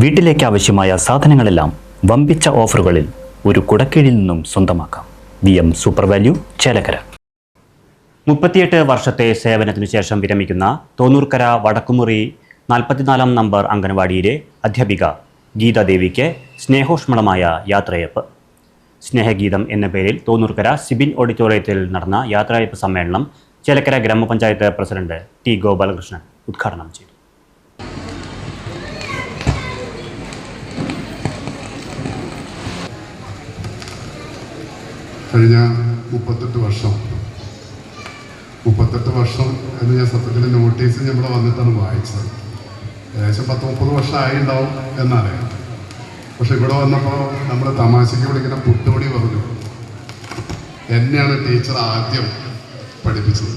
വീട്ടിലേക്ക് ആവശ്യമായ സാധനങ്ങളെല്ലാം വമ്പിച്ച ഓഫറുകളിൽ ഒരു കുടക്കീഴിൽ നിന്നും സ്വന്തമാക്കാം. VM super value, Chelakkara. 38 വർഷത്തെ സേവനത്തിനു ശേഷം വിരമിക്കുന്ന തോന്നൂർക്കര വടക്കുമുറി 44 നമ്പർ അംഗനവാടിയിലെ അധ്യാപിക ഗീതാദേവിക്ക് സ്നേഹോഷ്മളമായ യാത്രയയപ്പ്. സ്നേഹഗീതം എന്ന പേരിൽ തോന്നൂർക്കര സിബിൻ ഓഡിറ്റോറിയത്തിൽ നടന്ന യാത്രയയപ്പ് സമ്മേളനം ചേലക്കര ഗ്രാമപഞ്ചായത്ത് പ്രസിഡന്റ് T. ഗോപാലകൃഷ്ണൻ ഉദ്ഘാടനം ചെയ്തു. കഴിഞ്ഞ 38 വർഷം എന്ന് ഞാൻ സത്യത്തിൽ നോട്ടീസ് നമ്മൾ വന്നിട്ടാണ് വായിച്ചത്. ഏകദേശം 10-30 വർഷം ആയിട്ടുണ്ടാവും എന്നറിയാം. പക്ഷെ ഇവിടെ വന്നപ്പോൾ നമ്മൾ തമാശയ്ക്ക് വിളിക്കുന്ന പുട്ടുപൊടി പറഞ്ഞു. എന്നെയാണ് ടീച്ചർ ആദ്യം പഠിപ്പിച്ചത്.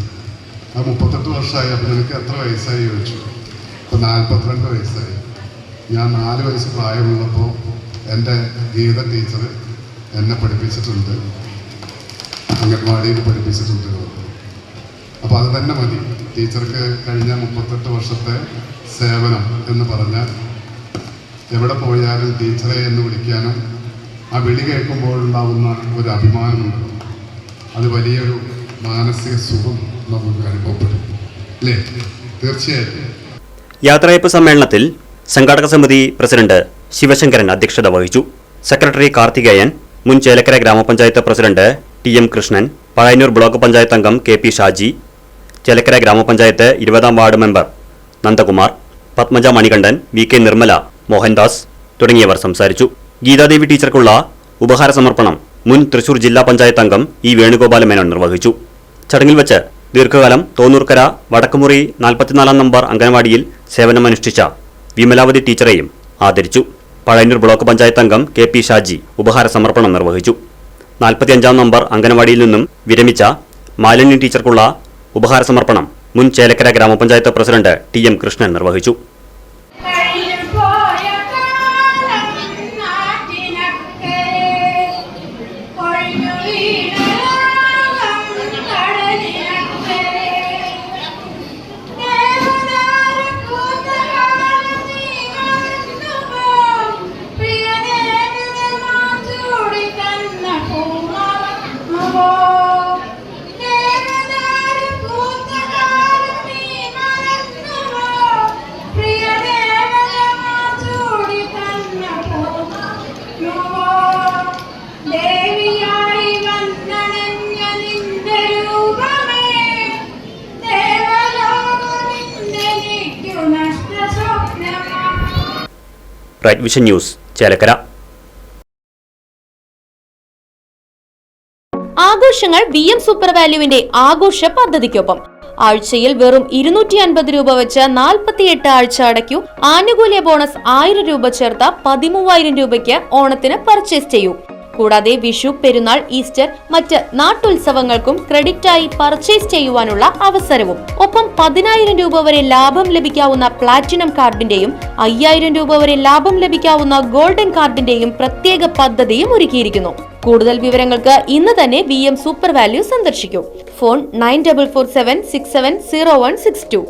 ആ 38 വർഷമായി. അപ്പം നിനക്ക് എത്ര വയസ്സായി ചോദിച്ചു. അപ്പോൾ 42 വയസ്സായി. ഞാൻ 4 വയസ്സ് പ്രായമുള്ളപ്പോൾ എൻ്റെ ഗീത ടീച്ചർ എന്നെ പഠിപ്പിച്ചിട്ടുണ്ട്, അംഗൻവാടിയിൽ പഠിപ്പിച്ചിട്ടുണ്ട്. അപ്പോൾ അത് തന്നെ മതി. ടീച്ചർക്ക് കഴിഞ്ഞ 38 വർഷത്തെ സേവനം എന്ന് പറഞ്ഞാൽ എവിടെ പോയാലും ടീച്ചറെ എന്ന് വിളിക്കാനും ആ വിളി കേൾക്കുമ്പോഴുണ്ടാവുന്ന ഒരു അഭിമാനമുണ്ട്. അത് വലിയൊരു മാനസിക സുഖം നമുക്ക് അനുഭവപ്പെടും, അല്ലേ? തീർച്ചയായിട്ടും. യാത്രയയപ്പ് സമ്മേളനത്തിൽ സംഘാടക സമിതി പ്രസിഡന്റ് ശിവശങ്കരൻ അധ്യക്ഷത വഹിച്ചു. സെക്രട്ടറി കാർത്തികേയൻ, മുൻ ചേലക്കര ഗ്രാമപഞ്ചായത്ത് president TM Krishnan, Pazhayannur block panchayat അംഗം KP ഷാജി, ചേലക്കര ഗ്രാമപഞ്ചായത്ത് 20ാം ward member Nandakumar, Padmaja Manikandan, VK Nirmala, Mohandas തുടങ്ങിയവർ സംസാരിച്ചു. ഗീതാദേവി ടീച്ചർക്കുള്ള ഉപഹാര സമർപ്പണം മുൻ തൃശൂർ ജില്ലാ പഞ്ചായത്ത് അംഗം E. വേണുഗോപാല മേനോൻ നിർവഹിച്ചു. ചടങ്ങിൽ വെച്ച് ദീർഘകാലം തോന്നൂർക്കര വടക്കുമുറി 44 നമ്പർ അംഗനവാടിയിൽ സേവനമനുഷ്ഠിച്ച വിമലാവതി ടീച്ചറെയും ആദരിച്ചു. പഴയന്നൂർ ബ്ലോക്ക് പഞ്ചായത്ത് അംഗം KP ഷാജി ഉപഹാര സമർപ്പണം നിർവഹിച്ചു. 45ാം നമ്പർ അംഗനവാടിയിൽ നിന്നും വിരമിച്ച മാലിന്യ ടീച്ചർക്കുള്ള ഉപഹാര സമർപ്പണം മുൻ ചേലക്കര ഗ്രാമപഞ്ചായത്ത് പ്രസിഡന്റ് TM കൃഷ്ണൻ നിർവഹിച്ചു. Right Vision News, Chelakkara. ആഘോഷങ്ങൾ VM സൂപ്പർ വാല്യൂവിന്റെ ആഘോഷ പദ്ധതിക്കൊപ്പം. ആഴ്ചയിൽ വെറും 250 രൂപ വെച്ച് 48 ആഴ്ച അടയ്ക്കൂ. ആനുകൂല്യ ബോണസ് 1000 രൂപ ചേർത്ത 13000 രൂപയ്ക്ക് ഓണത്തിന് പർച്ചേസ് ചെയ്യൂ. കൂടാതെ വിഷു, പെരുന്നാൾ, ഈസ്റ്റർ, മറ്റ് നാട്ടുത്സവങ്ങൾക്കും ക്രെഡിറ്റായി പർച്ചേസ് ചെയ്യുവാനുള്ള അവസരവും. ഒപ്പം 10000 രൂപ വരെ ലാഭം ലഭിക്കാവുന്ന പ്ലാറ്റിനം കാർഡിന്റെയും 5000 രൂപ വരെ ലാഭം ലഭിക്കാവുന്ന ഗോൾഡൻ കാർഡിന്റെയും പ്രത്യേക പദ്ധതിയും ഒരുക്കിയിരിക്കുന്നു. കൂടുതൽ വിവരങ്ങൾക്ക് ഇന്ന് തന്നെ VM സൂപ്പർ വാല്യൂ സന്ദർശിക്കൂ. ഫോൺ 9447670162.